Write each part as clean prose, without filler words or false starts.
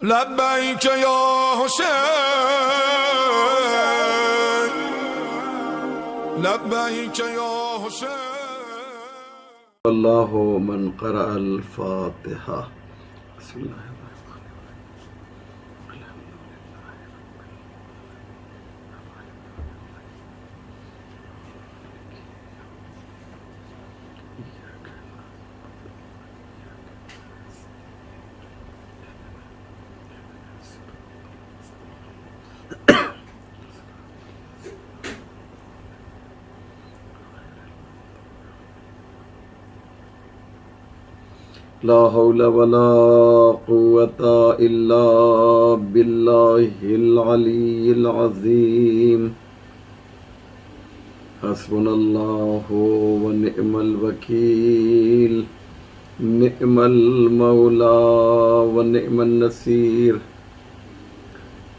لبیک یا حسین، لبیک یا حسین. اللہ من قرأ الفاتحہ. بسم اللہ الرحمن لا حول ولا قوة إلا بالله العلي العظيم. حسبنا الله ونعم الوكيل، نعم المولى ونعم النصير.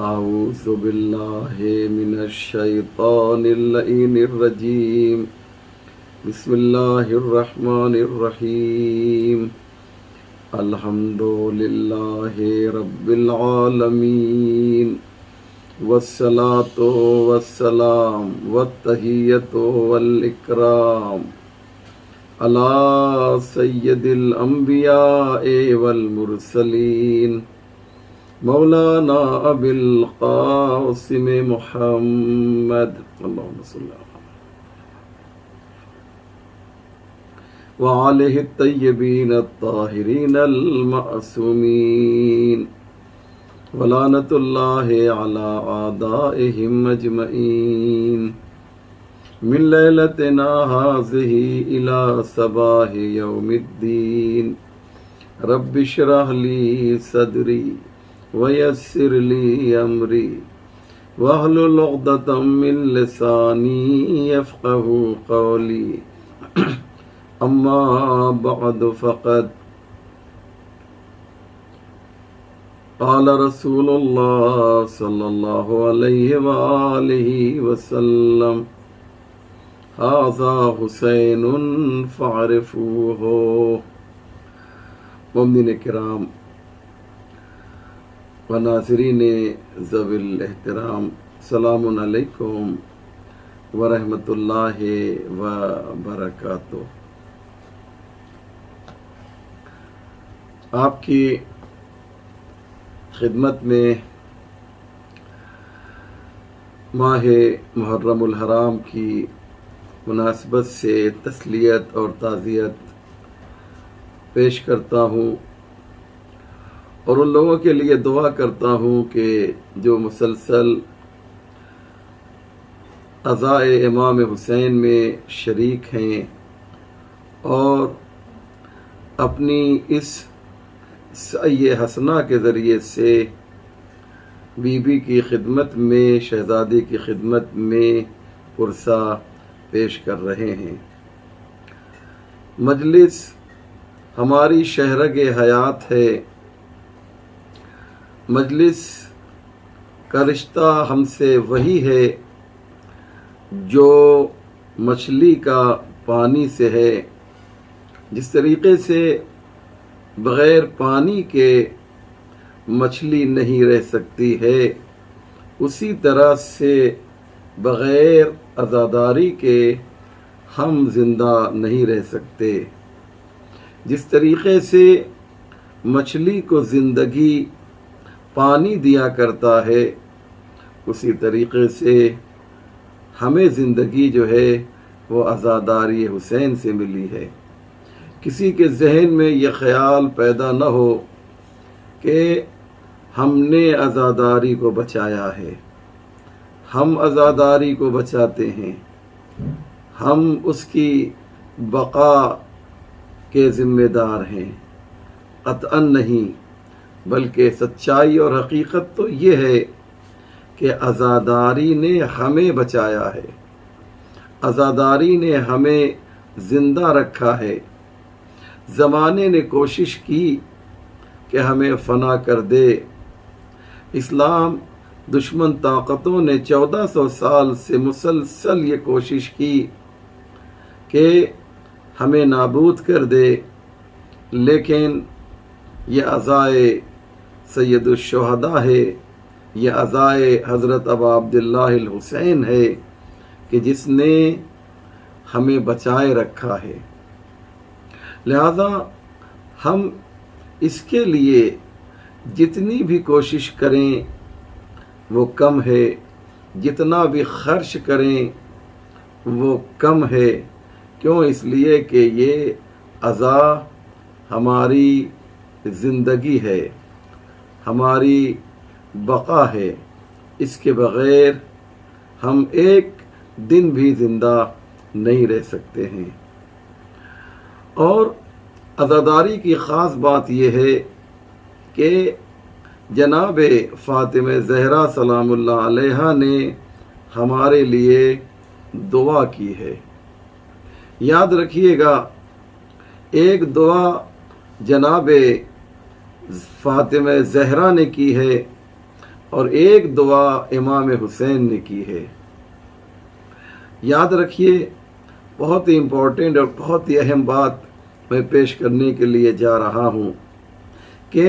أعوذ بالله من الشيطان اللعين الرجيم. بسم الله الرحمن الرحيم. الحمد لله رب العالمين، والصلاة والسلام والتحية والإكرام على سيد الأنبياء والمرسلين مولانا أبي القاسم محمد اللهم صل على وآلہ الطیبین الطاہرین المعصومین، ولعنۃ اللہ علی اعدائہم اجمعین، من لیلتنا ہذہ الی صباح یوم الدین. رب اشرح لی صدری ویسر لی امری واحلل عقدۃ من لسانی یفقہوا قولی. اما بعد فقد قال رسول اللہ صلی اللہ علیہ وآلہ وسلم ھذا حسین فاعرفوہ. مومنین کرام و ناظرین ذوی الاحترام، السلام علیکم ورحمۃ اللہ وبرکاتہ. آپ کی خدمت میں ماہ محرم الحرام کی مناسبت سے تسلیت اور تعزیت پیش کرتا ہوں، اور ان لوگوں کے لیے دعا کرتا ہوں کہ جو مسلسل عزائے امام حسین میں شریک ہیں اور اپنی اس سعی حسنہ کے ذریعے سے بی بی کی خدمت میں، شہزادی کی خدمت میں پرسہ پیش کر رہے ہیں. مجلس ہماری شہرگ حیات ہے. مجلس کا رشتہ ہم سے وہی ہے جو مچھلی کا پانی سے ہے. جس طریقے سے بغیر پانی کے مچھلی نہیں رہ سکتی ہے، اسی طرح سے بغیر عزاداری کے ہم زندہ نہیں رہ سکتے. جس طریقے سے مچھلی کو زندگی پانی دیا کرتا ہے، اسی طریقے سے ہمیں زندگی جو ہے وہ عزاداری حسین سے ملی ہے. کسی کے ذہن میں یہ خیال پیدا نہ ہو کہ ہم نے عزاداری کو بچایا ہے. ہم عزاداری کو بچاتے ہیں، ہم اس کی بقا کے ذمہ دار ہیں. قطعا نہیں، بلکہ سچائی اور حقیقت تو یہ ہے کہ عزاداری نے ہمیں بچایا ہے، عزاداری نے ہمیں زندہ رکھا ہے. زمانے نے کوشش کی کہ ہمیں فنا کر دے. اسلام دشمن طاقتوں نے 1400 سال سے مسلسل یہ کوشش کی کہ ہمیں نابود کر دے، لیکن یہ عزائے سید الشہداء ہے، یہ عزائے حضرت ابا عبداللہ الحسین ہے کہ جس نے ہمیں بچائے رکھا ہے۔ لہذا ہم اس کے لیے جتنی بھی کوشش کریں وہ کم ہے، جتنا بھی خرچ کریں وہ کم ہے۔ کیوں؟ اس لیے کہ یہ عزا ہماری زندگی ہے، ہماری بقا ہے، اس کے بغیر ہم ایک دن بھی زندہ نہیں رہ سکتے ہیں۔ اور عزاداری کی خاص بات یہ ہے کہ جناب فاطمہ زہرا سلام اللہ علیہا نے ہمارے لیے دعا کی ہے۔ یاد رکھیے گا، ایک دعا جناب فاطمہ زہرا نے کی ہے اور ایک دعا امام حسین نے کی ہے۔ یاد رکھیے، بہت ہی امپورٹنٹ اور بہت ہی اہم بات میں پیش کرنے کے لیے جا رہا ہوں کہ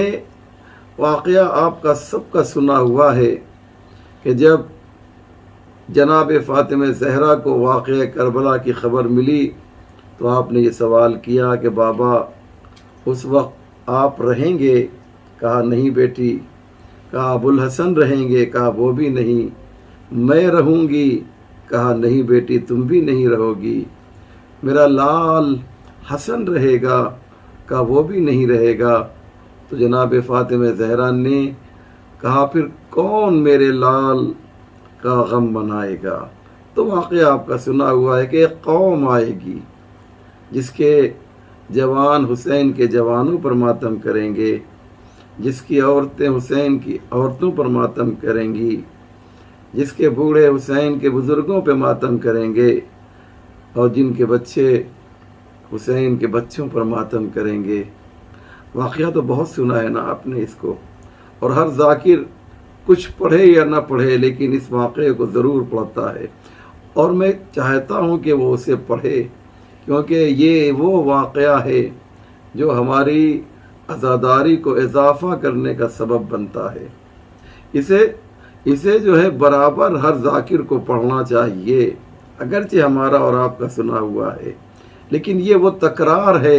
واقعہ آپ کا سب کا سنا ہوا ہے کہ جب جناب فاطمہ زہرا کو واقعہ کربلا کی خبر ملی تو آپ نے یہ سوال کیا کہ بابا اس وقت آپ رہیں گے؟ کہا نہیں بیٹی۔ کہا ابو الحسن رہیں گے؟ کہا وہ بھی نہیں۔ میں رہوں گی؟ کہا نہیں بیٹی تم بھی نہیں رہو گی۔ میرا لال حسن رہے گا؟ کہا وہ بھی نہیں رہے گا۔ تو جناب فاطمہ زہرا نے کہا پھر کون میرے لال کا غم منائے گا؟ تو واقعہ آپ کا سنا ہوا ہے کہ ایک قوم آئے گی جس کے جوان حسین کے جوانوں پر ماتم کریں گے، جس کی عورتیں حسین کی عورتوں پر ماتم کریں گی، جس کے بوڑھے حسین کے بزرگوں پہ ماتم کریں گے، اور جن کے بچے حسین کے بچوں پر ماتم کریں گے۔ واقعہ تو بہت سنا ہے نا آپ نے اس کو، اور ہر ذاکر کچھ پڑھے یا نہ پڑھے لیکن اس واقعے کو ضرور پڑھتا ہے، اور میں چاہتا ہوں کہ وہ اسے پڑھے، کیونکہ یہ وہ واقعہ ہے جو ہماری عزاداری کو اضافہ کرنے کا سبب بنتا ہے۔ اسے جو ہے برابر ہر ذاکر کو پڑھنا چاہیے، اگرچہ ہمارا اور آپ کا سنا ہوا ہے، لیکن یہ وہ تکرار ہے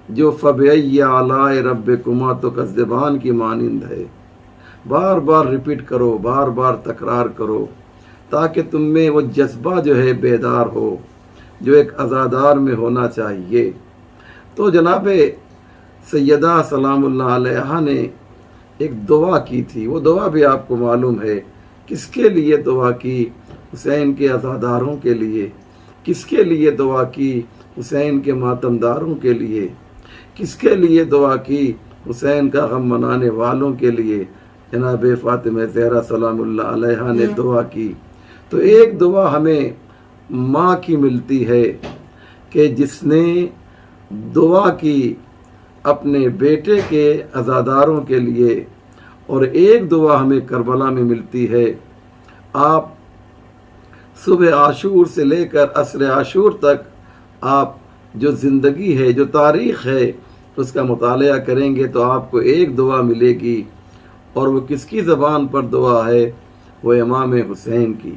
جو فَبِأَيِّ آلَاءِ رَبِّكُمَا تُكَذِّبَانِ کی مانند ہے۔ بار بار ریپیٹ کرو، بار بار تکرار کرو، تاکہ تم میں وہ جذبہ جو ہے بیدار ہو جو ایک عزادار میں ہونا چاہیے۔ تو جناب سیدہ سلام اللہ علیہا نے ایک دعا کی تھی، وہ دعا بھی آپ کو معلوم ہے کس کے لیے دعا کی؟ حسین کے عزاداروں کے لیے۔ کس کے لیے دعا کی؟ حسین کے ماتمداروں کے لیے۔ کس کے لیے دعا کی؟ حسین کا غم منانے والوں کے لیے۔ جناب فاطمہ زہرا سلام اللہ علیہا نے دعا کی۔ تو ایک دعا ہمیں ماں کی ملتی ہے کہ جس نے دعا کی اپنے بیٹے کے عزاداروں کے لیے، اور ایک دعا ہمیں کربلا میں ملتی ہے۔ آپ صبح عاشور سے لے کر عصر عاشور تک آپ جو زندگی ہے، جو تاریخ ہے، اس کا مطالعہ کریں گے تو آپ کو ایک دعا ملے گی، اور وہ کس کی زبان پر دعا ہے؟ وہ امام حسین کی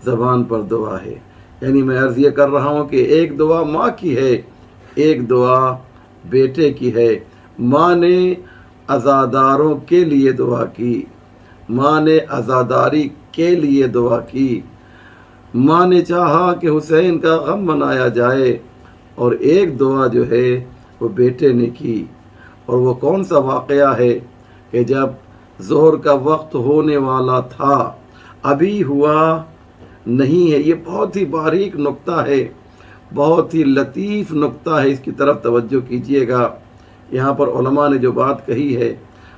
زبان پر دعا ہے۔ یعنی میں عرض یہ کر رہا ہوں کہ ایک دعا ماں کی ہے، ایک دعا بیٹے کی ہے۔ ماں نے عزاداروں کے لیے دعا کی، ماں نے عزاداری کے لیے دعا کی، ماں نے چاہا کہ حسین کا غم منایا جائے، اور ایک دعا جو ہے وہ بیٹے نے کی۔ اور وہ کون سا واقعہ ہے کہ جب ظہر کا وقت ہونے والا تھا، ابھی ہوا نہیں ہے۔ یہ بہت ہی باریک نقطہ ہے، بہت ہی لطیف نقطہ ہے، اس کی طرف توجہ کیجیے گا۔ یہاں پر علماء نے جو بات کہی ہے،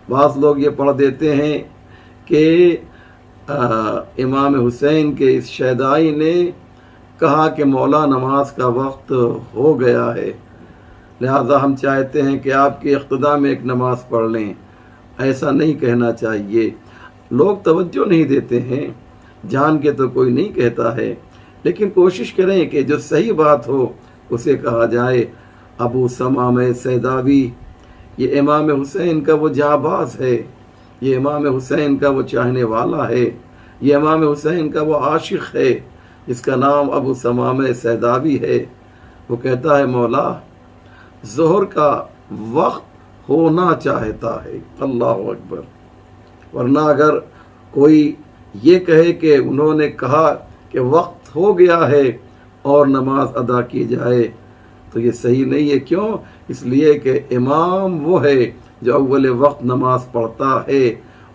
بعض لوگ یہ پڑھ دیتے ہیں کہ امام حسین کے اس شیدائی نے کہا کہ مولا نماز کا وقت ہو گیا ہے، لہذا ہم چاہتے ہیں کہ آپ کی اقتداء میں ایک نماز پڑھ لیں۔ ایسا نہیں کہنا چاہیے، لوگ توجہ نہیں دیتے ہیں، جان کے تو کوئی نہیں کہتا ہے، لیکن کوشش کریں کہ جو صحیح بات ہو اسے کہا جائے۔ ابو سمامہ سیداوی یہ امام حسین کا وہ جانباز ہے، یہ امام حسین کا وہ چاہنے والا ہے، یہ امام حسین کا وہ عاشق ہے جس کا نام ابو ثمامہ سیداوی ہے۔ وہ کہتا ہے مولا ظہر کا وقت ہونا چاہتا ہے، اللہ اکبر، ورنہ اگر کوئی یہ کہے کہ انہوں نے کہا کہ وقت ہو گیا ہے اور نماز ادا کی جائے تو یہ صحیح نہیں ہے۔ کیوں؟ اس لیے کہ امام وہ ہے جو اول وقت نماز پڑھتا ہے،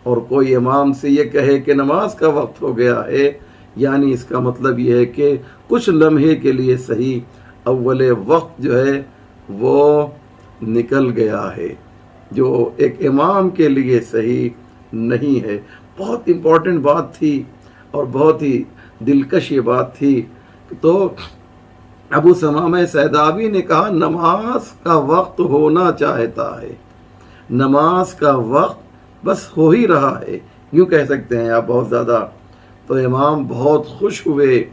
اور کوئی امام سے یہ کہے کہ نماز کا وقت ہو گیا ہے، یعنی اس کا مطلب یہ ہے کہ کچھ لمحے کے لیے صحیح اول وقت جو ہے وہ نکل گیا ہے، جو ایک امام کے لیے صحیح نہیں ہے۔ بہت امپورٹنٹ بات تھی اور بہت ہی دلکش یہ بات تھی۔ تو ابو ثمامہ سیداوی نے کہا نماز کا وقت ہونا چاہتا ہے، نماز کا وقت بس ہو ہی رہا ہے، یوں کہہ سکتے ہیں آپ بہت زیادہ۔ تو امام بہت خوش ہوئے،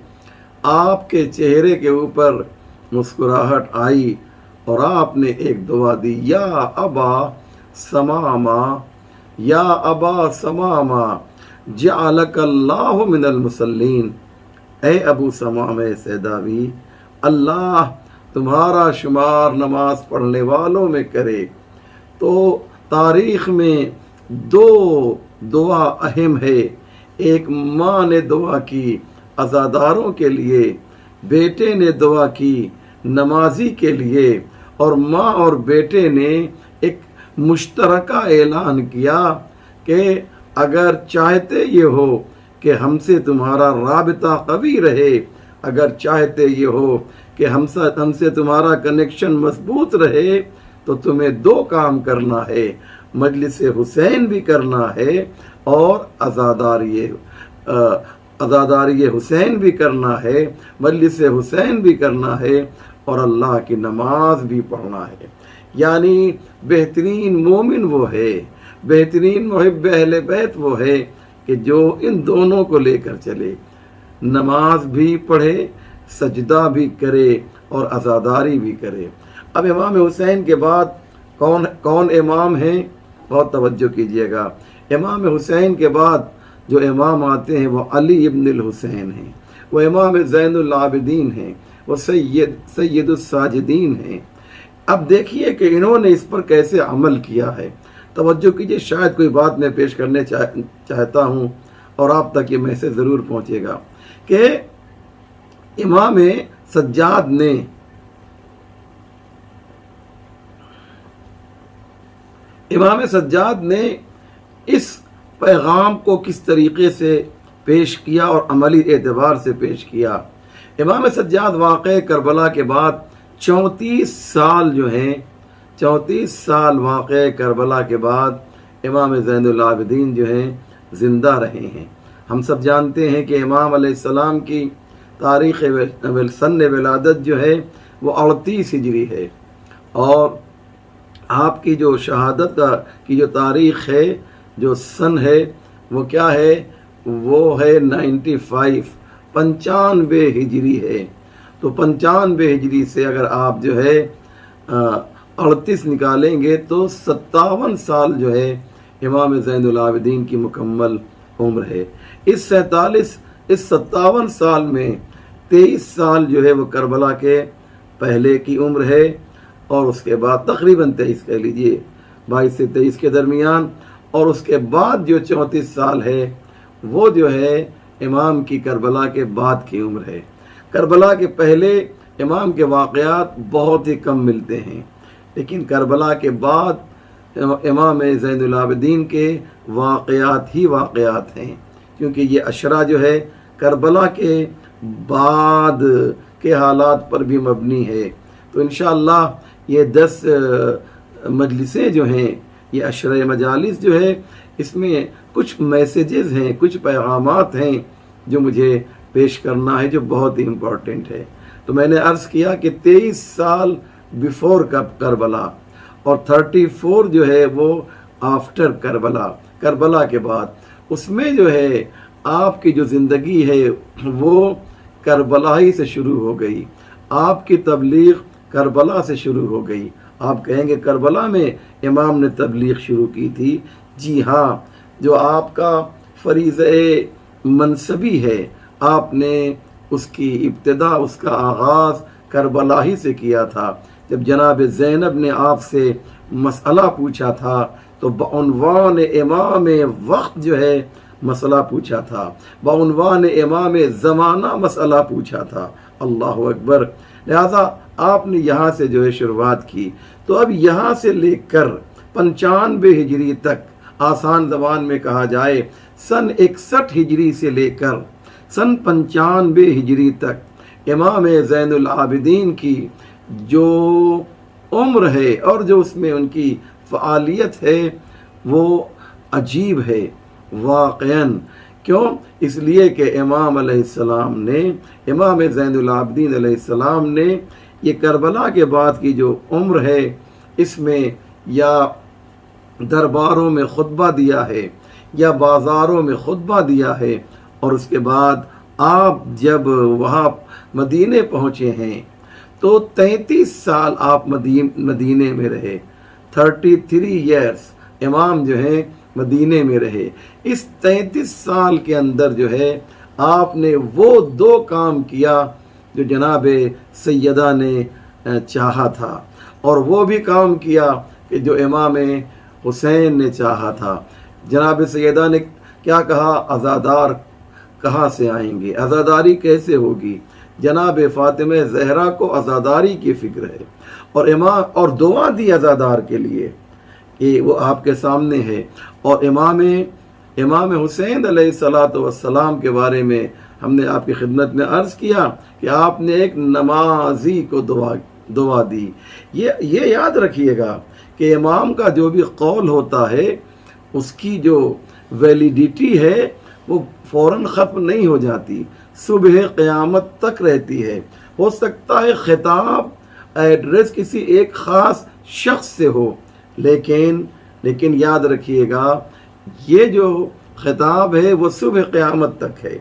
آپ کے چہرے کے اوپر مسکراہٹ آئی اور آپ نے ایک دعا دی، یا ابا ثمامہ، یا ابا ثمامہ جعلک اللہ من المصلین، اے ابو ثمامہ سیداوی اللہ تمہارا شمار نماز پڑھنے والوں میں کرے۔ تو تاریخ میں دو دعا اہم ہے، ایک ماں نے دعا کی عزاداروں کے لیے، بیٹے نے دعا کی نمازی کے لیے، اور ماں اور بیٹے نے ایک مشترکہ اعلان کیا کہ اگر چاہتے یہ ہو کہ ہم سے تمہارا رابطہ قوی رہے، اگر چاہتے یہ ہو کہ ہم سے تمہارا کنیکشن مضبوط رہے، تو تمہیں دو کام کرنا ہے، مجلس حسین بھی کرنا ہے اور عزاداری حسین بھی کرنا ہے، مجلس حسین بھی کرنا ہے، اور اللہ کی نماز بھی پڑھنا ہے۔ یعنی بہترین مومن وہ ہے، بہترین محب اہل بیت وہ ہے کہ جو ان دونوں کو لے کر چلے، نماز بھی پڑھے، سجدہ بھی کرے اور عزاداری بھی کرے۔ اب امام حسین کے بعد کون امام ہیں؟ بہت توجہ کیجئے گا۔ امام حسین کے بعد جو امام آتے ہیں وہ علی ابن الحسین ہیں، وہ امام زین العابدین ہیں، وہ سید الساجدین ہیں۔ اب دیکھیے کہ انہوں نے اس پر کیسے عمل کیا ہے۔ توجہ کیجئے، شاید کوئی بات میں پیش کرنے چاہتا ہوں اور آپ تک یہ میسج ضرور پہنچے گا کہ امام سجاد نے اس پیغام کو کس طریقے سے پیش کیا اور عملی اعتبار سے پیش کیا۔ امام سجاد واقع کربلا کے بعد 34 سال جو ہیں، 34 سال واقع کربلا کے بعد امام زین العابدین جو ہیں زندہ رہے ہیں۔ ہم سب جانتے ہیں کہ امام علیہ السلام کی تاریخ سن ولادت جو ہے وہ 38 ہجری ہے، اور آپ کی جو شہادت کی جو تاریخ ہے، جو سن ہے، وہ کیا ہے؟ وہ ہے 95 ہجری ہے۔ تو 95 ہجری سے اگر آپ جو ہے 38 نکالیں گے تو 57 سال جو ہے امام زین العابدین کی مکمل عمر ہے۔ اس 57 سال میں 23 سال جو ہے وہ کربلا کے پہلے کی عمر ہے، اور اس کے بعد تقریباً 23 کہہ لیجئے، 22 سے 23 کے درمیان، اور اس کے بعد جو 34 سال ہے وہ جو ہے امام کی کربلا کے بعد کی عمر ہے۔ کربلا کے پہلے امام کے واقعات بہت ہی کم ملتے ہیں، لیکن کربلا کے بعد امام زین العابدین کے واقعات ہی واقعات ہیں، کیونکہ یہ عشرہ جو ہے کربلا کے بعد کے حالات پر بھی مبنی ہے۔ تو انشاءاللہ یہ 10 مجلسیں جو ہیں، یہ عشرہ مجالس جو ہے، اس میں کچھ میسیجز ہیں، کچھ پیغامات ہیں جو مجھے پیش کرنا ہے، جو بہت ہی امپورٹنٹ ہے۔ تو میں نے عرض کیا کہ 23 سال بیفور کربلا اور 34 جو ہے وہ آفٹر کربلا کے بعد، اس میں جو ہے آپ کی جو زندگی ہے وہ کربلا ہی سے شروع ہو گئی، آپ کی تبلیغ کربلا سے شروع ہو گئی، آپ کہیں گے کربلا میں امام نے تبلیغ شروع کی تھی؟ جی ہاں، جو آپ کا فریضہ منصبی ہے، آپ نے اس کی ابتدا، اس کا آغاز کربلا ہی سے کیا تھا۔ جب جناب زینب نے آپ سے مسئلہ پوچھا تھا تو بعنوان امام وقت جو ہے مسئلہ پوچھا تھا، بعنوان امام زمانہ مسئلہ پوچھا تھا۔ اللہ اکبر! لہذا آپ نے یہاں سے جو ہے شروعات کی، تو اب یہاں سے لے کر 95 ہجری تک، آسان زبان میں کہا جائے سن 61 ہجری سے لے کر سن 95 ہجری تک امام زین العابدین کی جو عمر ہے اور جو اس میں ان کی فعالیت ہے وہ عجیب ہے واقعاً۔ کیوں؟ اس لیے کہ امام علیہ السلام نے، امام زین العابدین علیہ السلام نے یہ کربلا کے بعد کی جو عمر ہے اس میں یا درباروں میں خطبہ دیا ہے یا بازاروں میں خطبہ دیا ہے، اور اس کے بعد آپ جب وہاں مدینے پہنچے ہیں تو 33 سال آپ مدینے میں رہے، 33 ایئرس امام جو ہیں مدینے میں رہے۔ اس 33 سال کے اندر جو ہے آپ نے وہ 2 کام کیا جو جناب سیدہ نے چاہا تھا، اور وہ بھی کام کیا کہ جو امام حسین نے چاہا تھا۔ جناب سیدہ نے کیا کہا؟ عزادار کہاں سے آئیں گے، عزاداری کیسے ہوگی؟ جناب فاطمہ زہرا کو عزاداری کی فکر ہے، اور امام اور دعا دی عزادار کے لیے کہ وہ آپ کے سامنے ہے۔ اور امام حسین علیہ السلام کے بارے میں ہم نے آپ کی خدمت میں عرض کیا کہ آپ نے ایک نمازی کو دعا دی۔ یہ یاد رکھیے گا کہ امام کا جو بھی قول ہوتا ہے اس کی جو ویلیڈیٹی ہے وہ فوراً ختم نہیں ہو جاتی، صبح قیامت تک رہتی ہے۔ ہو سکتا ہے خطاب ایڈریس کسی ایک خاص شخص سے ہو، لیکن یاد رکھیے گا یہ جو خطاب ہے وہ صبح قیامت تک ہے۔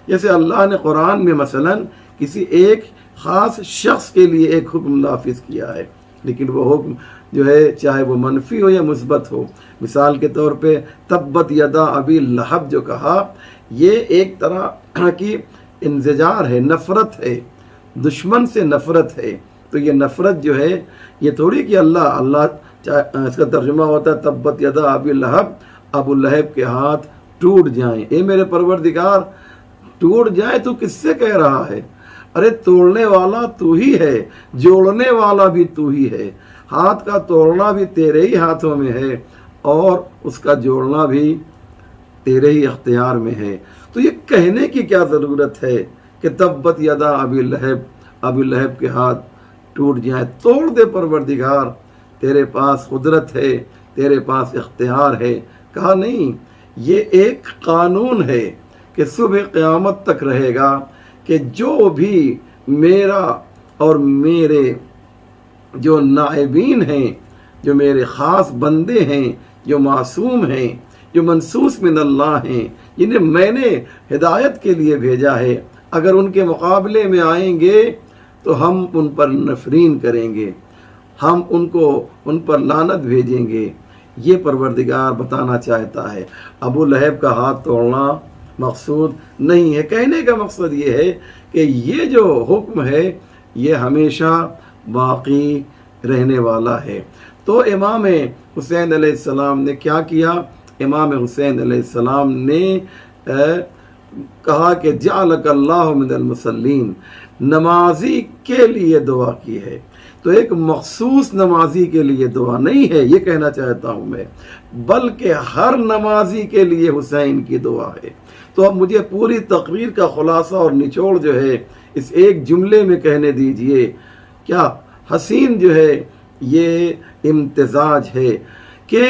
جیسے اللہ نے قرآن میں مثلا کسی ایک خاص شخص کے لیے ایک حکم نافذ کیا ہے، لیکن وہ حکم جو ہے چاہے وہ منفی ہو یا مثبت ہو۔ مثال کے طور پہ تبت یدا ابی لہب جو کہا، یہ ایک طرح کی انزجار ہے، نفرت ہے، دشمن سے نفرت ہے۔ تو یہ نفرت جو ہے یہ تھوڑی کہ اللہ اس کا ترجمہ ہوتا ہے تبت یدا ابی لہب، ابو لہب کے ہاتھ ٹوٹ جائیں۔ اے میرے پروردگار، ٹوٹ جائیں تو کس سے کہہ رہا ہے؟ ارے توڑنے والا تو ہی ہے، جوڑنے والا بھی تو ہی ہے۔ ہاتھ کا توڑنا بھی تیرے ہی ہاتھوں میں ہے اور اس کا جوڑنا بھی تیرے ہی اختیار میں ہے۔ تو یہ کہنے کی کیا ضرورت ہے کہ تبت یدا ابی لہب کے ہاتھ ٹوٹ جائیں؟ توڑ دے پروردگار، تیرے پاس قدرت ہے، تیرے پاس اختیار ہے۔ کہا نہیں، یہ ایک قانون ہے کہ صبح قیامت تک رہے گا کہ جو بھی میرا اور میرے جو نائبین ہیں، جو میرے خاص بندے ہیں، جو معصوم ہیں، جو منصوص من اللہ ہیں، جنہیں میں نے ہدایت کے لیے بھیجا ہے، اگر ان کے مقابلے میں آئیں گے تو ہم ان پر نفرین کریں گے، ہم ان پر لعنت بھیجیں گے۔ یہ پروردگار بتانا چاہتا ہے۔ ابو لہب کا ہاتھ توڑنا مقصود نہیں ہے، کہنے کا مقصد یہ ہے کہ یہ جو حکم ہے یہ ہمیشہ باقی رہنے والا ہے۔ تو امام حسین علیہ السلام نے کیا کیا؟ امام حسین علیہ السلام نے کہا کہ جعلک اللہ من المصلین، نمازی کے لیے دعا کی ہے۔ تو ایک مخصوص نمازی کے لیے دعا نہیں ہے، یہ کہنا چاہتا ہوں میں، بلکہ ہر نمازی کے لیے حسین کی دعا ہے۔ تو اب مجھے پوری تقریر کا خلاصہ اور نچوڑ جو ہے اس ایک جملے میں کہنے دیجئے۔ کیا حسین جو ہے یہ امتزاج ہے کہ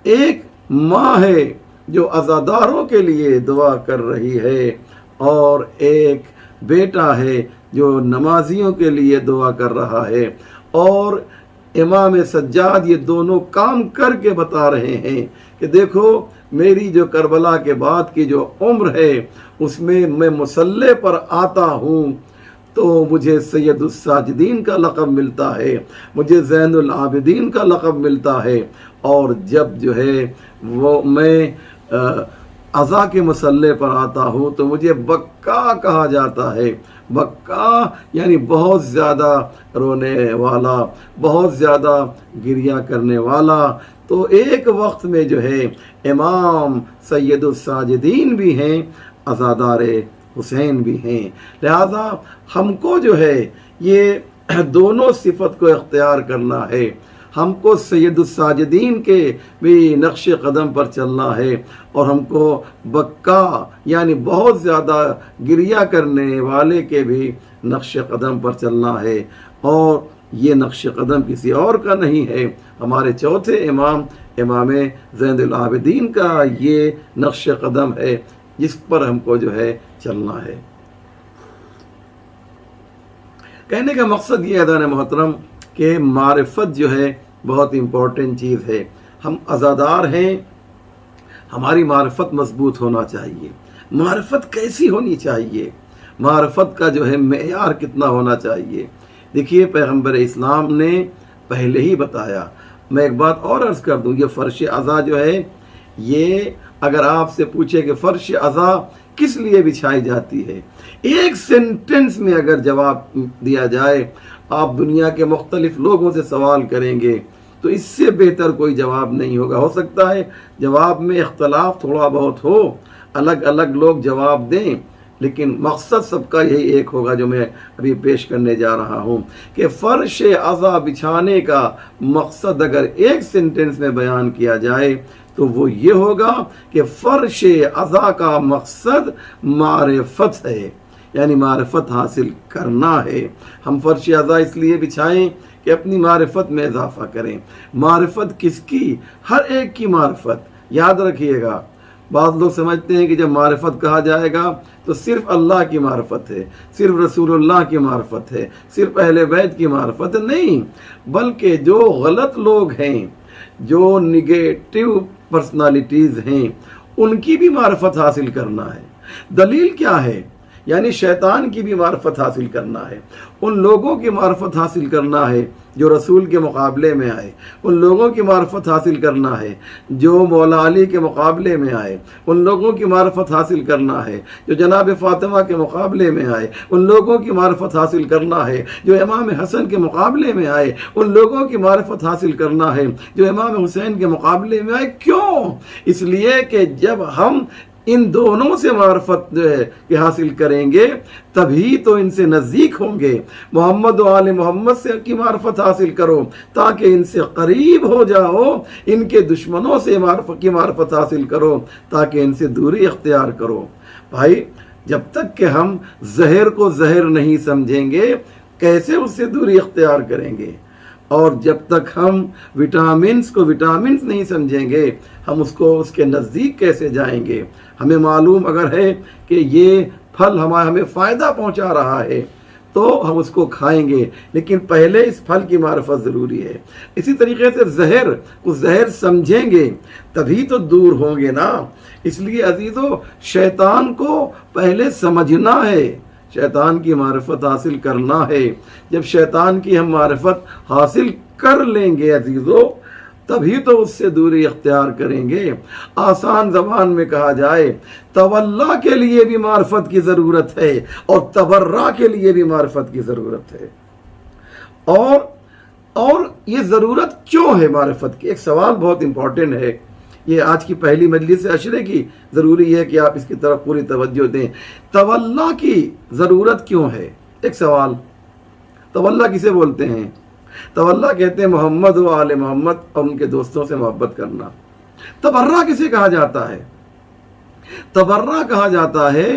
ایک ماں ہے جو عزاداروں کے لیے دعا کر رہی ہے، اور ایک بیٹا ہے جو نمازیوں کے لیے دعا کر رہا ہے، اور امام سجاد یہ دونوں کام کر کے بتا رہے ہیں کہ دیکھو میری جو کربلا کے بعد کی جو عمر ہے اس میں مصلی پر آتا ہوں تو مجھے سید الساجدین کا لقب ملتا ہے، مجھے زین العابدین کا لقب ملتا ہے، اور جب جو ہے وہ میں عزا کے مسلح پر آتا ہوں تو مجھے بکا کہا جاتا ہے۔ بکا یعنی بہت زیادہ رونے والا، بہت زیادہ گریہ کرنے والا۔ تو ایک وقت میں جو ہے امام سید الساجدین بھی ہیں، عزادار حسین بھی ہیں، لہذا ہم کو جو ہے یہ دونوں صفت کو اختیار کرنا ہے۔ ہم کو سید الساجدین کے بھی نقش قدم پر چلنا ہے، اور ہم کو بکا یعنی بہت زیادہ گریہ کرنے والے کے بھی نقش قدم پر چلنا ہے، اور یہ نقش قدم کسی اور کا نہیں ہے، ہمارے چوتھے امام امام زین العابدین کا یہ نقش قدم ہے جس پر ہم کو جو ہے چلنا ہے۔ کہنے کا مقصد یہ ہے عزیزان محترم کہ معرفت جو ہے بہت امپورٹنٹ چیز ہے۔ ہم عزادار ہیں، ہماری معرفت مضبوط ہونا چاہیے۔ معرفت کیسی ہونی چاہیے؟ معرفت کا جو ہے معیار کتنا ہونا چاہیے؟ دیکھیے پیغمبر اسلام نے پہلے ہی بتایا۔ میں ایک بات اور عرض کر دوں، یہ فرش عزا جو ہے، یہ اگر آپ سے پوچھے کہ فرش عزا کس لیے بچھائی جاتی ہے، ایک سینٹنس میں اگر جواب دیا جائے، آپ دنیا کے مختلف لوگوں سے سوال کریں گے تو اس سے بہتر کوئی جواب نہیں ہوگا۔ ہو سکتا ہے جواب میں اختلاف تھوڑا بہت ہو، الگ الگ لوگ جواب دیں، لیکن مقصد سب کا یہی ایک ہوگا جو میں ابھی پیش کرنے جا رہا ہوں کہ فرش عزا بچھانے کا مقصد اگر ایک سینٹنس میں بیان کیا جائے تو وہ یہ ہوگا کہ فرش عزا کا مقصد معرفت ہے، یعنی معرفت حاصل کرنا ہے۔ ہم فرش عزا اس لیے بچھائیں کہ اپنی معرفت میں اضافہ کریں۔ معرفت کس کی؟ ہر ایک کی معرفت۔ یاد رکھیے گا، بعض لوگ سمجھتے ہیں کہ جب معرفت کہا جائے گا تو صرف اللہ کی معرفت ہے، صرف رسول اللہ کی معرفت ہے، صرف اہل بیت کی معرفت ہے۔ نہیں، بلکہ جو غلط لوگ ہیں، جو نگیٹو پرسنالٹیز ہیں، ان کی بھی معرفت حاصل کرنا ہے۔ دلیل کیا ہے؟ یعنی شیطان کی بھی معرفت حاصل کرنا ہے، ان لوگوں کی معرفت حاصل کرنا ہے جو رسول کے مقابلے میں آئے، ان لوگوں کی معرفت حاصل کرنا ہے جو مولا علی کے مقابلے میں آئے، ان لوگوں کی معرفت حاصل کرنا ہے جو جناب فاطمہ کے مقابلے میں آئے، ان لوگوں کی معرفت حاصل کرنا ہے جو امام حسن کے مقابلے میں آئے، ان لوگوں کی معرفت حاصل کرنا ہے جو امام حسین کے مقابلے میں آئے۔ کیوں؟ اس لیے کہ جب ہم ان دونوں سے معرفت جو ہے کہ حاصل کریں گے تبھی تو ان سے نزدیک ہوں گے۔ محمد و آل محمد سے کی معرفت حاصل کرو تاکہ ان سے قریب ہو جاؤ، ان کے دشمنوں سے کی معرفت حاصل کرو تاکہ ان سے دوری اختیار کرو۔ بھائی، جب تک کہ ہم زہر کو زہر نہیں سمجھیں گے کیسے اس سے دوری اختیار کریں گے؟ اور جب تک ہم وٹامنس کو وٹامنس نہیں سمجھیں گے ہم اس کے نزدیک کیسے جائیں گے؟ ہمیں معلوم اگر ہے کہ یہ پھل ہمیں فائدہ پہنچا رہا ہے تو ہم اس کو کھائیں گے، لیکن پہلے اس پھل کی معرفت ضروری ہے۔ اسی طریقے سے زہر کو زہر سمجھیں گے تبھی تو دور ہوں گے نا۔ اس لیے عزیزو، شیطان کو پہلے سمجھنا ہے، شیطان کی معرفت حاصل کرنا ہے۔ جب شیطان کی ہم معرفت حاصل کر لیں گے عزیزو تبھی تو اس سے دوری اختیار کریں گے۔ آسان زبان میں کہا جائے تولا کے لیے بھی معرفت کی ضرورت ہے اور تبرع کے لیے بھی معرفت کی ضرورت ہے۔ اور یہ ضرورت کیوں ہے معرفت کی؟ ایک سوال بہت امپورٹنٹ ہے، یہ آج کی پہلی مجلس عشرے کی ضروری ہے کہ آپ اس کی طرف پوری توجہ دیں۔ تولا کی ضرورت کیوں ہے؟ ایک سوال، تولا کسے بولتے ہیں؟ تولا کہتے ہیں محمد و آل محمد اور ان کے دوستوں سے محبت کرنا۔ تبرع کسے کہا جاتا ہے؟ تبرع کہا جاتا ہے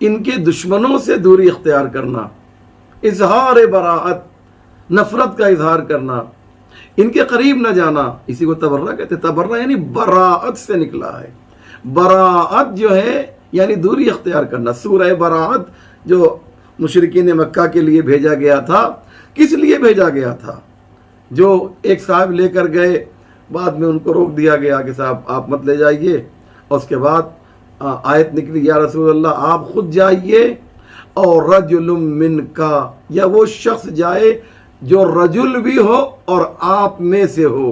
ان کے دشمنوں سے دوری اختیار کرنا، اظہار براءت، نفرت کا اظہار کرنا، ان کے قریب نہ جانا، اسی کو تبرع کہتے ہیں۔ تبرع یعنی براءت سے نکلا ہے۔ براءت جو ہے یعنی دوری اختیار کرنا۔ سورہ براءت جو مشرکین مکہ کے لیے بھیجا گیا تھا، کس لیے بھیجا گیا تھا؟ جو ایک صاحب لے کر گئے، بعد میں ان کو روک دیا گیا کہ صاحب آپ مت لے جائیے، اور اس کے بعد آیت نکلی یا رسول اللہ آپ خود جائیے اور رجل من کا، یا وہ شخص جائے جو رجل بھی ہو اور آپ میں سے ہو.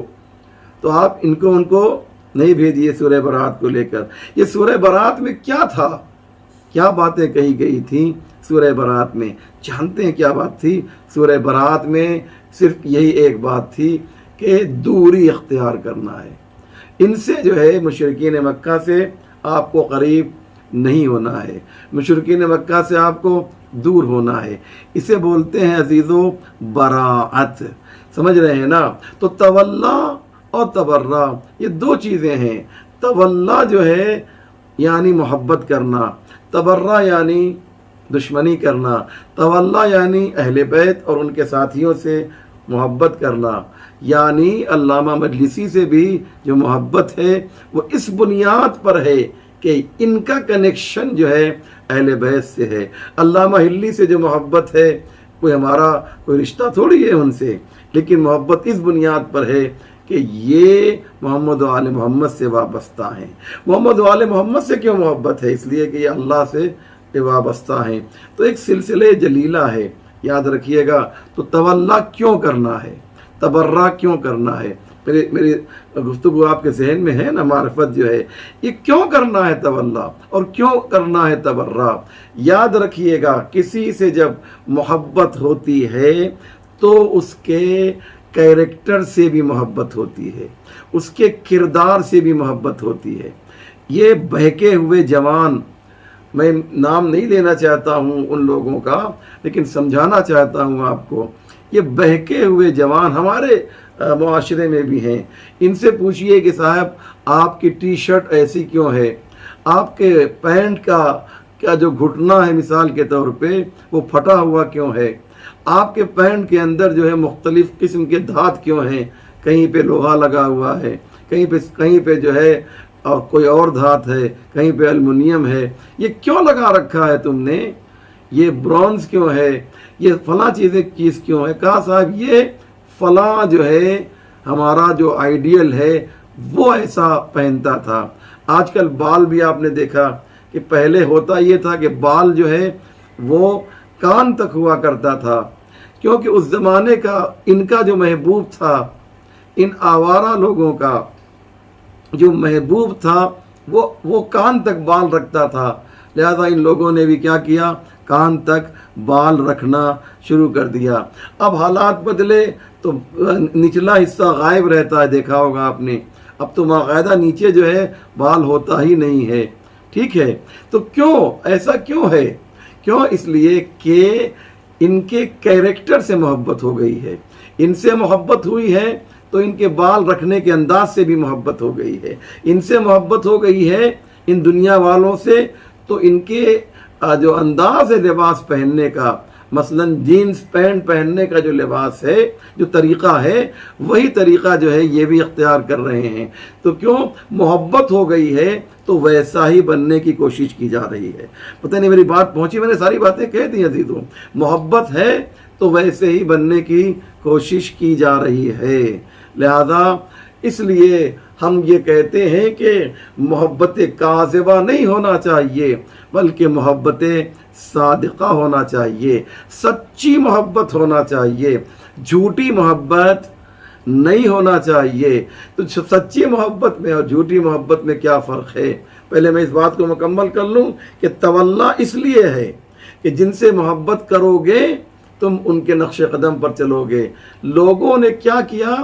تو آپ ان کو نہیں بھیجیے سورہ برات کو لے کر. یہ سورہ برات میں کیا تھا، کیا باتیں کہی گئی تھیں سورہ برات میں؟ جانتے ہیں کیا بات تھی سورہ برات میں؟ صرف یہی ایک بات تھی کہ دوری اختیار کرنا ہے. ان سے جو ہے مشرکین مکہ سے آپ کو قریب نہیں ہونا ہے، مشرکین مکہ سے آپ کو دور ہونا ہے. اسے بولتے ہیں عزیزو براعت. سمجھ رہے ہیں نا؟ تو تولا اور تبرا یہ دو چیزیں ہیں. تولا جو ہے یعنی محبت کرنا، تبرا یعنی دشمنی کرنا. تولا یعنی اہل بیت اور ان کے ساتھیوں سے محبت کرنا. یعنی علامہ مجلسی سے بھی جو محبت ہے وہ اس بنیاد پر ہے کہ ان کا کنیکشن جو ہے اہل بیت سے ہے. علامہ ہلی سے جو محبت ہے کوئی ہمارا کوئی رشتہ تھوڑی ہے ان سے، لیکن محبت اس بنیاد پر ہے کہ یہ محمد و آل محمد سے وابستہ ہیں. محمد و آل محمد سے کیوں محبت ہے؟ اس لیے کہ یہ اللہ سے وابستہ ہیں. تو ایک سلسلے جلیلہ ہے، یاد رکھیے گا. تو تولا کیوں کرنا ہے، تبرہ کیوں کرنا ہے؟ میری گفتگو آپ کے ذہن میں ہے نا؟ معرفت جو ہے یہ کیوں کرنا ہے تولا اور کیوں کرنا ہے تبرہ. یاد رکھیے گا کسی سے جب محبت ہوتی ہے تو اس کے کیریکٹر سے بھی محبت ہوتی ہے، اس کے کردار سے بھی محبت ہوتی ہے. یہ بہکے ہوئے جوان، میں نام نہیں لینا چاہتا ہوں ان لوگوں کا، لیکن سمجھانا چاہتا ہوں آپ کو. یہ بہکے ہوئے جوان ہمارے معاشرے میں بھی ہیں. ان سے پوچھئے کہ صاحب آپ کی ٹی شرٹ ایسی کیوں ہے، آپ کے پینٹ کا جو گھٹنا ہے مثال کے طور پہ وہ پھٹا ہوا کیوں ہے، آپ کے پینٹ کے اندر جو ہے مختلف قسم کے دھات کیوں ہیں، کہیں پہ لوہا لگا ہوا ہے، کہیں پہ جو ہے اور کوئی اور دھات ہے، کہیں پہ الومنیم ہے. یہ کیوں لگا رکھا ہے تم نے؟ یہ برونز کیوں ہے، یہ فلاں چیز کیوں ہے؟ کہا صاحب یہ فلاں جو ہے ہمارا جو آئیڈیل ہے وہ ایسا پہنتا تھا. آج کل بال بھی آپ نے دیکھا کہ پہلے ہوتا یہ تھا کہ بال جو ہے وہ کان تک ہوا کرتا تھا، کیونکہ اس زمانے کا ان کا جو محبوب تھا، ان آوارہ لوگوں کا جو محبوب تھا وہ کان تک بال رکھتا تھا. لہذا ان لوگوں نے بھی کیا کیا، کان تک بال رکھنا شروع کر دیا. اب حالات بدلے تو نچلا حصہ غائب رہتا ہے، دیکھا ہوگا آپ نے. اب تو باقاعدہ نیچے جو ہے بال ہوتا ہی نہیں ہے. ٹھیک ہے، تو کیوں ایسا کیوں ہے؟ کیوں؟ اس لیے کہ ان کے کیریکٹر سے محبت ہو گئی ہے. ان سے محبت ہوئی ہے تو ان کے بال رکھنے کے انداز سے بھی محبت ہو گئی ہے. ان سے محبت ہو گئی ہے ان دنیا والوں سے تو ان کے جو انداز ہے لباس پہننے کا، مثلا جینز پینٹ پہننے کا جو لباس ہے، جو طریقہ ہے، وہی طریقہ جو ہے یہ بھی اختیار کر رہے ہیں. تو کیوں؟ محبت ہو گئی ہے تو ویسا ہی بننے کی کوشش کی جا رہی ہے. پتہ نہیں میری بات پہنچی؟ میں نے ساری باتیں کہہ دی عزیزوں. محبت ہے تو ویسے ہی بننے کی کوشش کی جا رہی ہے. لہذا اس لیے ہم یہ کہتے ہیں کہ محبت کاذبہ نہیں ہونا چاہیے، بلکہ محبت صادقہ ہونا چاہیے، سچی محبت ہونا چاہیے، جھوٹی محبت نہیں ہونا چاہیے. تو سچی محبت میں اور جھوٹی محبت میں کیا فرق ہے؟ پہلے میں اس بات کو مکمل کر لوں کہ تولا اس لیے ہے کہ جن سے محبت کرو گے تم ان کے نقش قدم پر چلو گے. لوگوں نے کیا کیا؟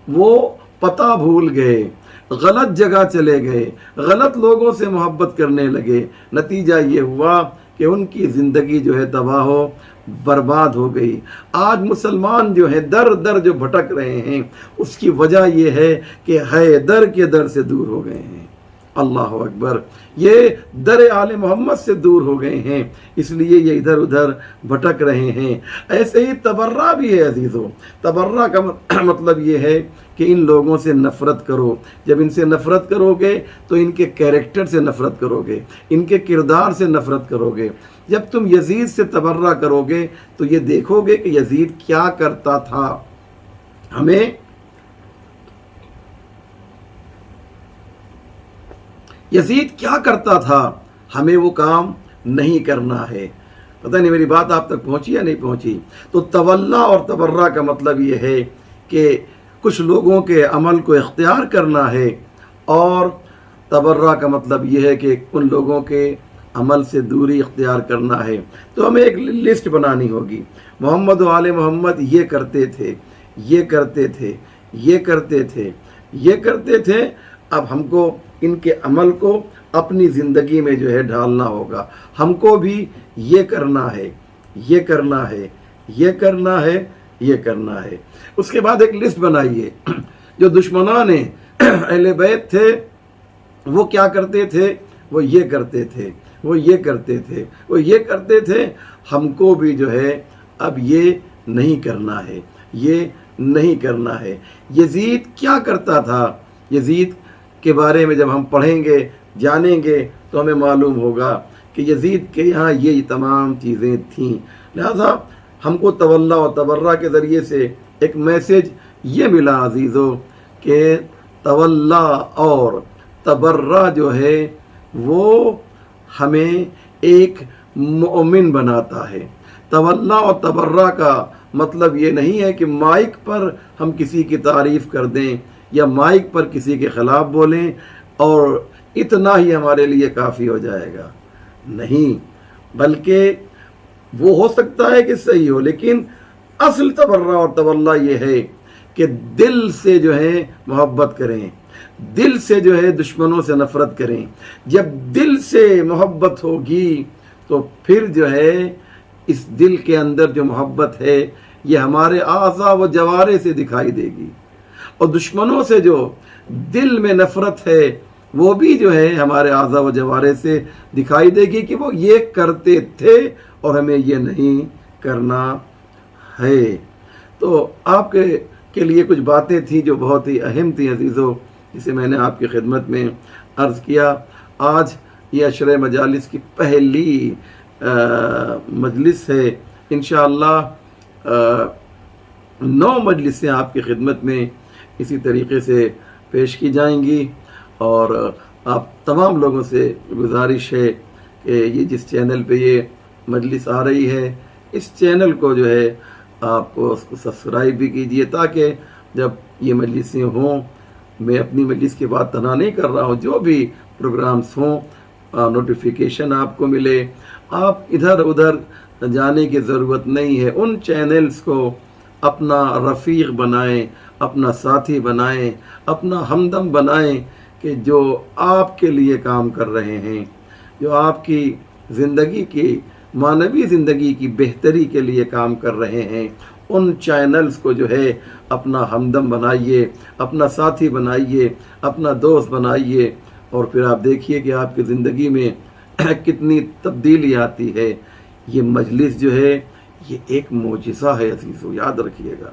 وہ پتہ بھول گئے، غلط جگہ چلے گئے، غلط لوگوں سے محبت کرنے لگے. نتیجہ یہ ہوا کہ ان کی زندگی جو ہے تباہ و برباد ہو گئی. آج مسلمان جو ہیں در در جو بھٹک رہے ہیں اس کی وجہ یہ ہے کہ حیدر کے در سے دور ہو گئے ہیں. اللہ اکبر! یہ در آل محمد سے دور ہو گئے ہیں، اس لیے یہ ادھر ادھر بھٹک رہے ہیں. ایسے ہی تبرہ بھی ہے عزیزوں. تبرہ کا مطلب یہ ہے کہ ان لوگوں سے نفرت کرو. جب ان سے نفرت کرو گے تو ان کے کیریکٹر سے نفرت کرو گے، ان کے کردار سے نفرت کرو گے. جب تم یزید سے تبرہ کرو گے تو یہ دیکھو گے کہ یزید کیا کرتا تھا. ہمیں یزید کیا کرتا تھا، ہمیں وہ کام نہیں کرنا ہے. پتہ نہیں میری بات آپ تک پہنچی یا نہیں پہنچی. تو تولا اور تبرہ کا مطلب یہ ہے کہ کچھ لوگوں کے عمل کو اختیار کرنا ہے، اور تبرہ کا مطلب یہ ہے کہ ان لوگوں کے عمل سے دوری اختیار کرنا ہے. تو ہمیں ایک لسٹ بنانی ہوگی. محمد و آل محمد یہ کرتے تھے، یہ کرتے تھے، یہ کرتے تھے، یہ کرتے تھے. اب ہم کو ان کے عمل کو اپنی زندگی میں جو ہے ڈھالنا ہوگا. ہم کو بھی یہ کرنا ہے، یہ کرنا ہے، یہ کرنا ہے، یہ کرنا ہے. اس کے بعد ایک لسٹ بنائیے. جو دشمنان اہل بیت تھے وہ کیا کرتے تھے؟ وہ یہ کرتے تھے، وہ یہ کرتے تھے، وہ یہ کرتے تھے. ہم کو بھی جو ہے اب یہ نہیں کرنا ہے، یہ نہیں کرنا ہے. یزید کیا کرتا تھا؟ یزید کے بارے میں جب ہم پڑھیں گے، جانیں گے تو ہمیں معلوم ہوگا کہ یزید کے یہاں یہ تمام چیزیں تھیں. لہذا ہم کو تولا و تبرہ کے ذریعے سے ایک میسج یہ ملا عزیزو کہ تولا اور تبرہ جو ہے وہ ہمیں ایک مومن بناتا ہے. تولا اور تبرہ کا مطلب یہ نہیں ہے کہ مائک پر ہم کسی کی تعریف کر دیں یا مائک پر کسی کے خلاف بولیں اور اتنا ہی ہمارے لیے کافی ہو جائے گا. نہیں، بلکہ وہ ہو سکتا ہے کہ صحیح ہو، لیکن اصل تبرہ اور تولا یہ ہے کہ دل سے جو ہے محبت کریں، دل سے جو ہے دشمنوں سے نفرت کریں. جب دل سے محبت ہوگی تو پھر جو ہے اس دل کے اندر جو محبت ہے یہ ہمارے اعضاء و جوارح سے دکھائی دے گی، اور دشمنوں سے جو دل میں نفرت ہے وہ بھی جو ہے ہمارے اعضاء و جوارح سے دکھائی دے گی کہ وہ یہ کرتے تھے اور ہمیں یہ نہیں کرنا ہے. تو آپ کے لیے کچھ باتیں تھیں جو بہت ہی اہم تھیں عزیزو، جسے میں نے آپ کی خدمت میں عرض کیا. آج یہ عشرہ مجالس کی پہلی مجلس ہے. انشاءاللہ 9 مجلسیں آپ کی خدمت میں اسی طریقے سے پیش کی جائیں گی، اور آپ تمام لوگوں سے گزارش ہے کہ یہ جس چینل پہ یہ مجلس آ رہی ہے اس چینل کو جو ہے آپ اس کو سبسکرائب بھی کیجیے، تاکہ جب یہ مجلسیں ہوں، میں اپنی مجلس کی بات تنہا نہیں کر رہا ہوں، جو بھی پروگرامز ہوں نوٹیفیکیشن آپ کو ملے. آپ ادھر ادھر جانے کی ضرورت نہیں ہے. ان چینلز کو اپنا رفیق بنائیں، اپنا ساتھی بنائیں، اپنا ہمدم بنائیں کہ جو آپ کے لیے کام کر رہے ہیں، جو آپ کی زندگی کی معنوی زندگی کی بہتری کے لیے کام کر رہے ہیں. ان چینلز کو جو ہے اپنا ہمدم بنائیے، اپنا ساتھی بنائیے، اپنا دوست بنائیے، اور پھر آپ دیکھیے کہ آپ کی زندگی میں کتنی تبدیلی آتی ہے. یہ مجلس جو ہے یہ ایک معجزہ ہے عزیزو، یاد رکھیے گا.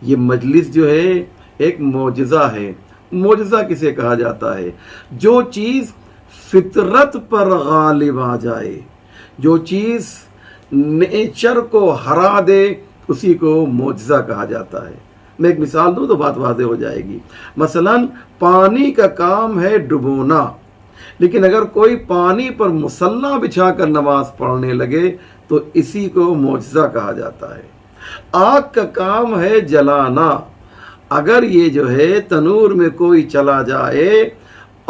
یہ مجلس جو ہے ایک معجزہ ہے. معجزہ کسے کہا جاتا ہے؟ جو چیز فطرت پر غالب آ جائے، جو چیز نیچر کو ہرا دے، اسی کو معجزہ کہا جاتا ہے. میں ایک مثال دوں تو بات واضح ہو جائے گی. مثلا پانی کا کام ہے ڈبونا، لیکن اگر کوئی پانی پر مصلی بچھا کر نماز پڑھنے لگے تو اسی کو معجزہ کہا جاتا ہے. آگ کا کام ہے جلانا، اگر یہ جو ہے تنور میں کوئی چلا جائے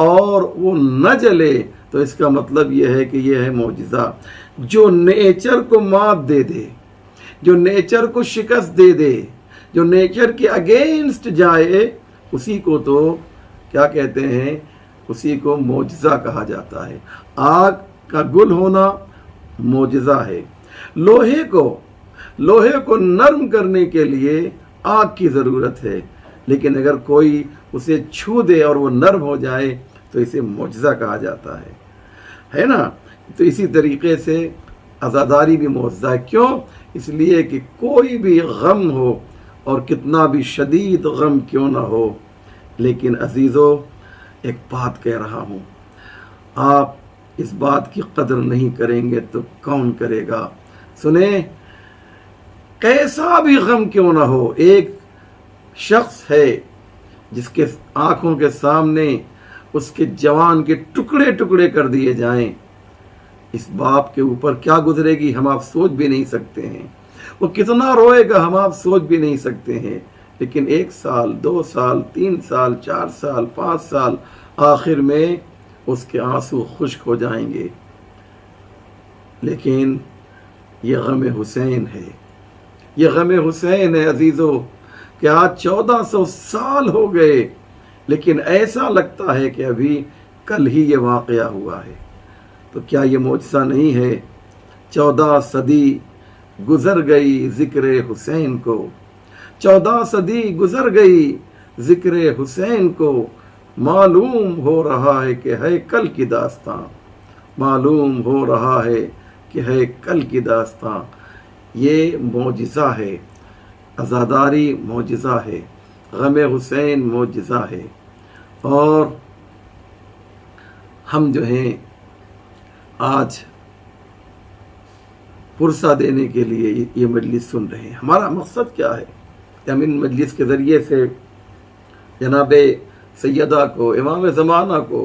اور وہ نہ جلے تو اس کا مطلب یہ ہے کہ یہ ہے معجزہ. جو نیچر کو مات دے دے، جو نیچر کو شکست دے دے، جو نیچر کے اگینسٹ جائے، اسی کو تو کیا کہتے ہیں؟ اسی کو معجزہ کہا جاتا ہے. آگ کا گل ہونا معجزہ ہے. لوہے کو نرم کرنے کے لیے آگ کی ضرورت ہے، لیکن اگر کوئی اسے چھو دے اور وہ نرم ہو جائے تو اسے معجزہ کہا جاتا ہے نا. تو اسی طریقے سے عزاداری بھی معجزہ ہے. کیوں؟ اس لیے کہ کوئی بھی غم ہو اور کتنا بھی شدید غم کیوں نہ ہو، لیکن عزیزو ایک بات کہہ رہا ہوں، آپ اس بات کی قدر نہیں کریں گے تو کون کرے گا؟ سنیں، کیسا بھی غم کیوں نہ ہو، ایک شخص ہے جس کے آنکھوں کے سامنے اس کے جوان کے ٹکڑے ٹکڑے کر دیے جائیں، اس باپ کے اوپر کیا گزرے گی ہم آپ سوچ بھی نہیں سکتے ہیں، وہ کتنا روئے گا ہم آپ سوچ بھی نہیں سکتے ہیں۔ لیکن 1 سال 2 سال 3 سال 4 سال 5 سال آخر میں اس کے آنسو خشک ہو جائیں گے۔ لیکن یہ غم حسین ہے، یہ غم حسین ہے عزیزو، کہ آج 1400 سال ہو گئے لیکن ایسا لگتا ہے کہ ابھی کل ہی یہ واقعہ ہوا ہے۔ تو کیا یہ معجزہ نہیں ہے؟ 14 صدی گزر گئی ذکر حسین کو، 14 صدی گزر گئی ذکر حسین کو، معلوم ہو رہا ہے کہ ہے کل کی داستان، معلوم ہو رہا ہے کہ ہے کل کی داستان۔ یہ معجزہ ہے، عزاداری معجزہ ہے، غم حسین معجزہ ہے۔ اور ہم جو ہیں آج پرسہ دینے کے لیے یہ مجلس سن رہے ہیں۔ ہمارا مقصد کیا ہے کہ ہم ان مجلس کے ذریعے سے جناب سیدہ کو، امام زمانہ کو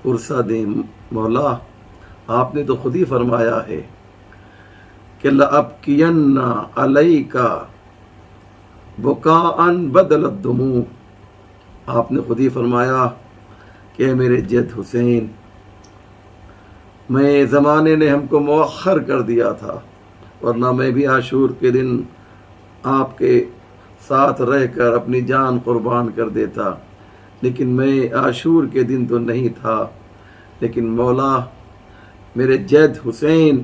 پرسہ دیں۔ مولا آپ نے تو خود ہی فرمایا ہے کہ لَأَبْكِيَنَّ عَلَيْكَ بُكَاءً بَدَلَ الدُّمُوعِ، آپ نے خود ہی فرمایا کہ میرے جد حسین، میں زمانے نے ہم کو مؤخر کر دیا تھا، ورنہ میں بھی عاشور کے دن آپ کے ساتھ رہ کر اپنی جان قربان کر دیتا، لیکن میں عاشور کے دن تو نہیں تھا۔ لیکن مولا میرے جد حسین،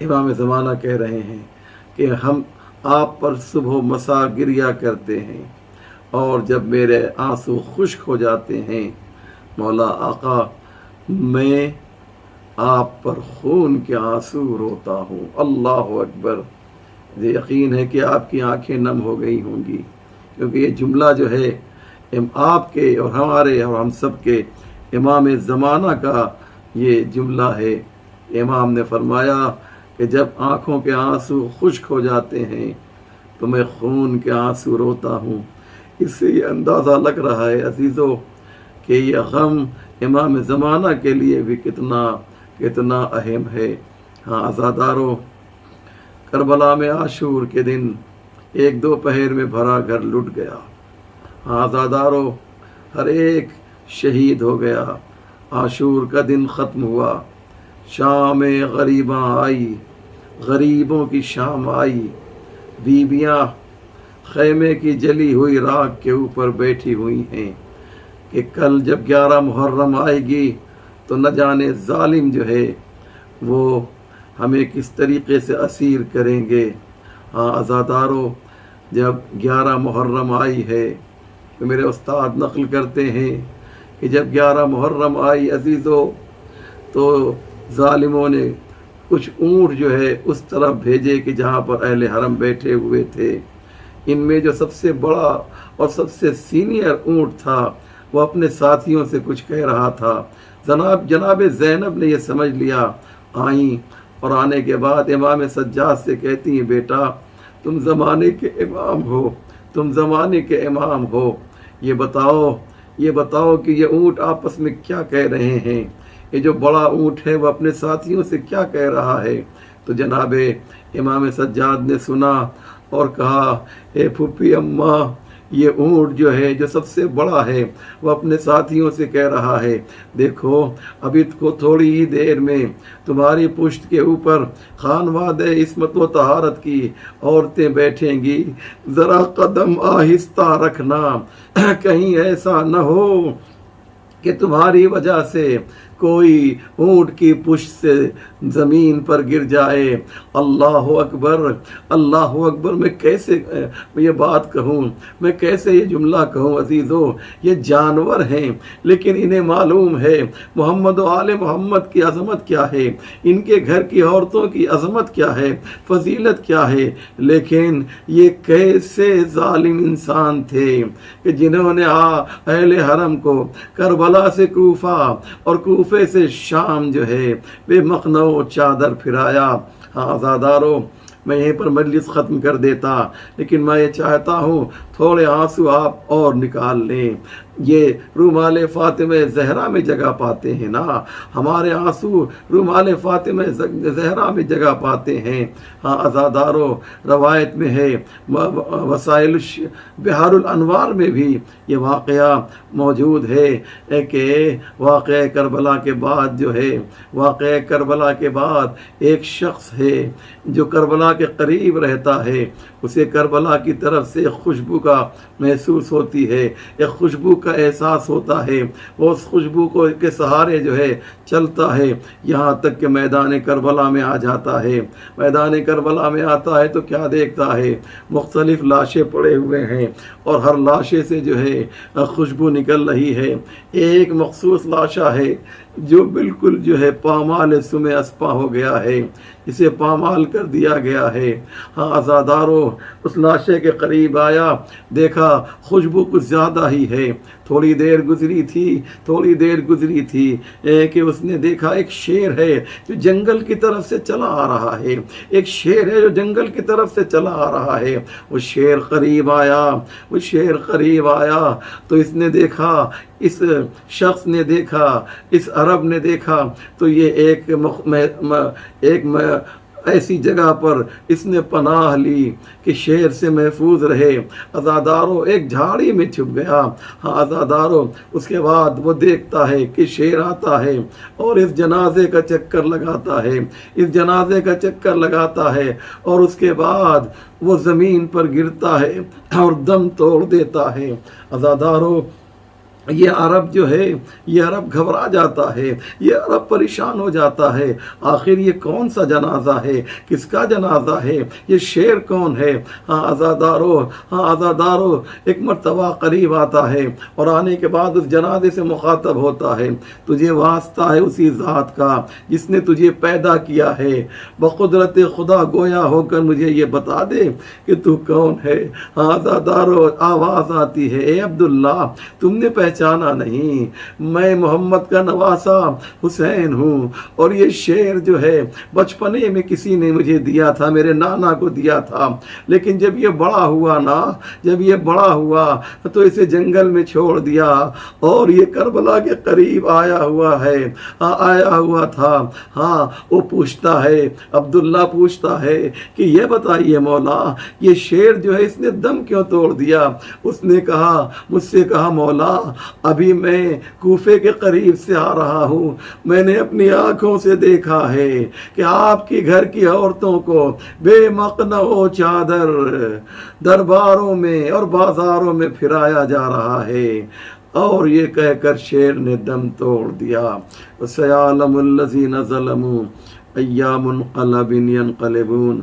امام زمانہ کہہ رہے ہیں کہ ہم آپ پر صبح و مساء گریہ کرتے ہیں، اور جب میرے آنسو خشک ہو جاتے ہیں مولا آقا، میں آپ پر خون کے آنسو روتا ہوں۔ اللہ اکبر! یہ یقین ہے کہ آپ کی آنکھیں نم ہو گئی ہوں گی، کیونکہ یہ جملہ جو ہے آپ کے اور ہمارے اور ہم سب کے امام زمانہ کا یہ جملہ ہے۔ امام نے فرمایا کہ جب آنکھوں کے آنسو خشک ہو جاتے ہیں تو میں خون کے آنسو روتا ہوں۔ اس سے یہ اندازہ لگ رہا ہے عزیزو کہ یہ غم امام زمانہ کے لیے بھی کتنا اہم ہے۔ ہاں عزادارو، کربلا میں عاشور کے دن 1-2 پہر میں بھرا گھر لٹ گیا۔ ہاں عزادارو، ہر ایک شہید ہو گیا۔ عاشور کا دن ختم ہوا، شام غریباں آئی، غریبوں کی شام آئی، بیویاں خیمے کی جلی ہوئی راکھ کے اوپر بیٹھی ہوئی ہیں کہ کل جب 11 محرم آئے گی تو نہ جانے ظالم جو ہے وہ ہمیں کس طریقے سے اسیر کریں گے۔ ہاں عزادارو، جب 11 محرم آئی ہے تو میرے استاد نقل کرتے ہیں کہ جب 11 محرم آئی عزیزو تو ظالموں نے کچھ اونٹ جو ہے اس طرف بھیجے کہ جہاں پر اہل حرم بیٹھے ہوئے تھے۔ ان میں جو سب سے بڑا اور سب سے سینئر اونٹ تھا وہ اپنے ساتھیوں سے کچھ کہہ رہا تھا۔ جناب زینب نے یہ سمجھ لیا، آئیں اور آنے کے بعد امام سجاد سے کہتی ہیں، بیٹا تم زمانے کے امام ہو، تم زمانے کے امام ہو، یہ بتاؤ کہ یہ اونٹ آپس میں کیا کہہ رہے ہیں، یہ جو بڑا اونٹ ہے وہ اپنے ساتھیوں سے کیا کہہ رہا ہے۔ تو جناب امام سجاد نے سنا اور کہا، اے پھوپھی اماں، یہ اونٹ جو ہے جو سب سے بڑا ہے وہ اپنے ساتھیوں سے کہہ رہا ہے، دیکھو ابھی کو تھوڑی ہی دیر میں تمہاری پشت کے اوپر خانواد عصمت و طہارت کی عورتیں بیٹھیں گی، ذرا قدم آہستہ رکھنا، کہیں ایسا نہ ہو کہ تمہاری وجہ سے کوئی اونٹ کی پشت سے زمین پر گر جائے۔ اللہ اکبر، اللہ اکبر! میں کیسے یہ بات کہوں، میں کیسے یہ جملہ کہوں عزیزو، یہ جانور ہیں لیکن انہیں معلوم ہے محمد و آل محمد کی عظمت کیا ہے، ان کے گھر کی عورتوں کی عظمت کیا ہے، فضیلت کیا ہے، لیکن یہ کیسے ظالم انسان تھے کہ جنہوں نے اہل حرم کو کربلا سے کوفہ اور کوفہ سے شام جو ہے بے مخنو چادر پھرایا۔ ہاں عزادارو، میں یہیں پر مجلس ختم کر دیتا، لیکن میں یہ چاہتا ہوں تھوڑے آنسو آپ اور نکال لیں۔ یہ رومال فاطمہ زہرا میں جگہ پاتے ہیں نا، ہمارے آنسو رومال فاطمہ زہرا میں جگہ پاتے ہیں۔ ہاں عزادارو، روایت میں ہے، وسائل بہار الانوار میں بھی یہ واقعہ موجود ہے کہ واقعہ کربلا کے بعد جو ہے، واقعہ کربلا کے بعد ایک شخص ہے جو کربلا کے قریب رہتا ہے، اسے کربلا کی طرف سے خوشبو کا محسوس ہوتی ہے، ایک خوشبو کا احساس ہوتا ہے، وہ اس خوشبو کو کے سہارے جو ہے چلتا ہے، یہاں تک کہ میدان کربلا میں آ جاتا ہے۔ میدان کربلا میں آتا ہے تو کیا دیکھتا ہے؟ مختلف لاشیں پڑے ہوئے ہیں اور ہر لاشے سے جو ہے خوشبو نکل رہی ہے۔ ایک مخصوص لاشا ہے جو بالکل جو ہے پامال سم اسپا ہو گیا ہے، اسے پامال کر دیا گیا ہے۔ ہاں عزادارو، اس لاشے کے قریب آیا، دیکھا خوشبو کچھ زیادہ ہی ہے۔ تھوڑی دیر گزری تھی کہ اس نے دیکھا ایک شیر ہے جو جنگل کی طرف سے چلا آ رہا ہے، ایک شیر ہے جو جنگل کی طرف سے چلا آ رہا ہے۔ وہ شیر قریب آیا تو اس نے دیکھا، اس شخص نے دیکھا، اس عرب نے دیکھا تو یہ ایک ایسی جگہ پر اس نے پناہ لی کہ شیر سے محفوظ رہے۔ عزادارو ایک جھاڑی میں چھپ گیا۔ ہاں عزادارو، اس کے بعد وہ دیکھتا ہے کہ شیر آتا ہے اور اس جنازے کا چکر لگاتا ہے اور اس کے بعد وہ زمین پر گرتا ہے اور دم توڑ دیتا ہے۔ عزادارو، یہ عرب جو ہے، یہ عرب گھبرا جاتا ہے، یہ عرب پریشان ہو جاتا ہے، آخر یہ کون سا جنازہ ہے، کس کا جنازہ ہے، یہ شیر کون ہے؟ ہاں عزادارو ایک مرتبہ قریب آتا ہے اور آنے کے بعد اس جنازے سے مخاطب ہوتا ہے، تجھے واسطہ ہے اسی ذات کا جس نے تجھے پیدا کیا ہے، بقدرت خدا گویا ہو کر مجھے یہ بتا دے کہ تو کون ہے۔ ہاں عزادارو، آواز آتی ہے، اے عبداللہ، تم نے پہچانا نہیں، میں محمد کا نواسا حسین ہوں، اور یہ شیر جو ہے بچپنے میں کسی نے مجھے دیا تھا، میرے نانا کو دیا تھا، لیکن جب یہ بڑا ہوا تو اسے جنگل میں چھوڑ دیا اور یہ کربلا کے قریب آیا ہوا تھا۔ ہاں وہ پوچھتا ہے، عبداللہ پوچھتا ہے کہ یہ بتائیے مولا، یہ شیر جو ہے اس نے دم کیوں توڑ دیا؟ اس نے کہا، مجھ سے کہا، مولا ابھی میں کوفے کے قریب سے آ رہا ہوں، میں نے اپنی آنکھوں سے دیکھا ہے کہ آپ کی گھر کی عورتوں کو بے مقنع و چادر درباروں میں اور بازاروں میں پھرایا جا رہا ہے، اور یہ کہہ کر شیر نے دم توڑ دیا۔ وَسَيَعْلَمُ الَّذِينَ ظَلَمُوا أَيَّ مُنقَلَبٍ يَنقَلِبُونَ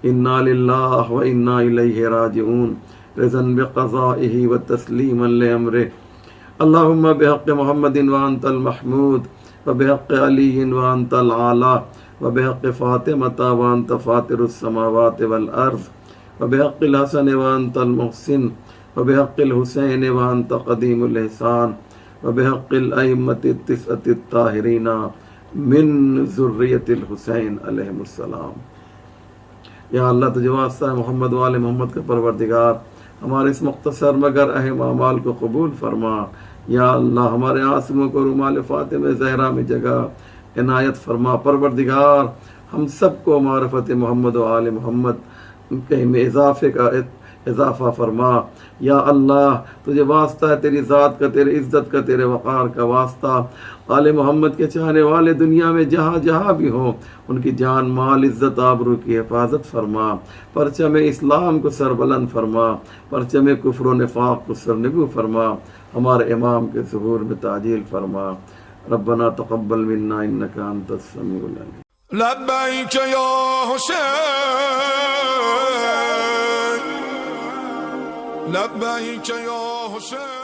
إِنَّا لِلَّهِ وَإِنَّا إِلَيْهِ رَاجِعُونَ رضا بقضائه وتسليما لأمره اللهم بحق محمد وأنت المحمود وبحق علي وأنت العالى وبحق فاطمة وأنت فاطر السماوات والأرض وبحق الحسن وأنت المحسن وبحق الحسين وأنت قديم الإحسان وبحق الأئمة التسعة الطاهرين من ذرية الحسين علیہ السلام۔ یا اللہ، تجھے واسطہ ہے محمد و آل محمد کا پروردگار، ہمارے اس مختصر مگر اہم اعمال کو قبول فرما۔ یا اللہ، ہمارے عاصموں کو رومال فاطمہ زہرا میں جگہ عنایت فرما۔ پروردگار، ہم سب کو معرفت محمد و آل محمد کے میں اضافہ فرما۔ یا اللہ، تجھے واسطہ ہے تیری ذات کا، تیرے عزت کا، تیرے وقار کا واسطہ، آل محمد کے چاہنے والے دنیا میں جہاں جہاں بھی ہوں، ان کی جان مال عزت آبرو کی حفاظت فرما، پرچم اسلام کو سربلند فرما، پرچم کفر و نفاق کو سرنگو فرما، ہمارے امام کے ظہور میں تعجیل فرما۔ ربنا تقبل منا انک انت السمیع العلیم۔ لبیک یا حسین، لبیک یا حسین۔